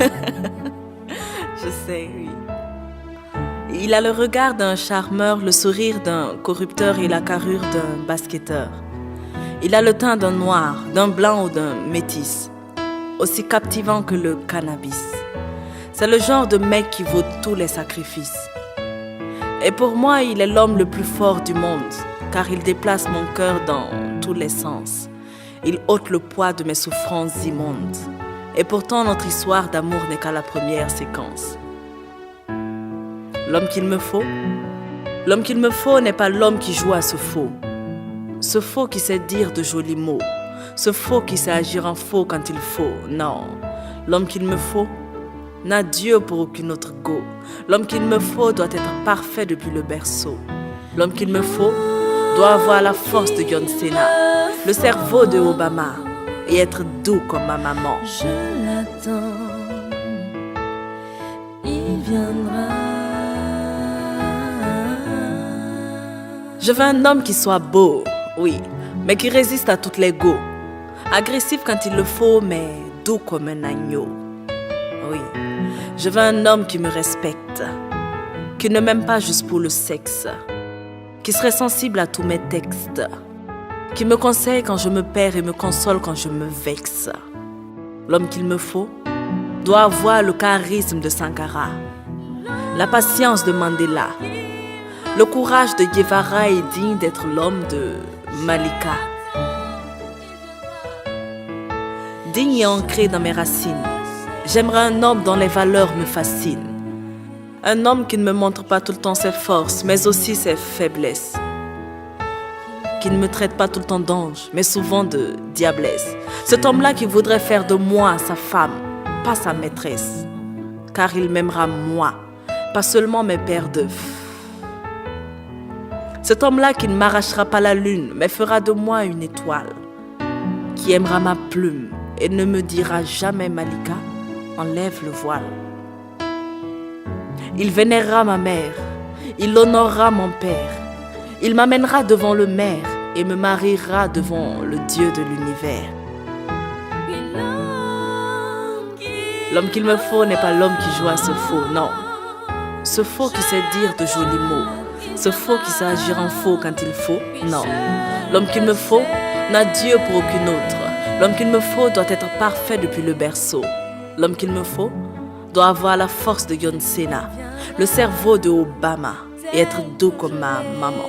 Je sais, oui. Il a le regard d'un charmeur, le sourire d'un corrupteur et la carrure d'un basketteur. Il a le teint d'un noir, d'un blanc ou d'un métis, aussi captivant que le cannabis. C'est le genre de mec qui vaut tous les sacrifices. Et pour moi, il est l'homme le plus fort du monde, car il déplace mon cœur dans tous les sens. Il ôte le poids de mes souffrances immondes. Et pourtant, notre histoire d'amour n'est qu'à la première séquence. L'homme qu'il me faut n'est pas l'homme qui joue à ce faux qui sait dire de jolis mots, ce faux qui sait agir en faux quand il faut. Non, l'homme qu'il me faut n'a Dieu pour aucune autre go. L'homme qu'il me faut doit être parfait depuis le berceau. L'homme qu'il me faut doit avoir la force de John Cena, le cerveau de Obama et être doux comme ma maman. Je l'attends, il viendra. Je veux un homme qui soit beau, oui, mais qui résiste à toutes les go. Agressif quand il le faut, mais doux comme un agneau. Oui, je veux un homme qui me respecte, qui ne m'aime pas juste pour le sexe, qui serait sensible à tous mes textes, qui me conseille quand je me perds et me console quand je me vexe. L'homme qu'il me faut doit avoir le charisme de Sankara, la patience de Mandela, le courage de Guevara est digne d'être l'homme de Malika. Digne et ancré dans mes racines, j'aimerais un homme dont les valeurs me fascinent. Un homme qui ne me montre pas tout le temps ses forces, mais aussi ses faiblesses. Qui ne me traite pas tout le temps d'ange, mais souvent de diablesse. Cet homme-là qui voudrait faire de moi sa femme, pas sa maîtresse. Car il m'aimera moi, pas seulement mes paires d'œufs. Cet homme-là qui ne m'arrachera pas la lune, mais fera de moi une étoile. Qui aimera ma plume et ne me dira jamais Malika, enlève le voile. Il vénérera ma mère, il honorera mon père. Il m'amènera devant le maire et me mariera devant le Dieu de l'univers. L'homme qu'il me faut n'est pas l'homme qui joue à ce faux, non. Ce faux qui sait dire de jolis mots. Ce faux qui sait agir en faux quand il faut, non. L'homme qu'il me faut n'a Dieu pour aucune autre. L'homme qu'il me faut doit être parfait depuis le berceau. L'homme qu'il me faut doit avoir la force de John Cena, le cerveau de Obama et être doux comme ma maman.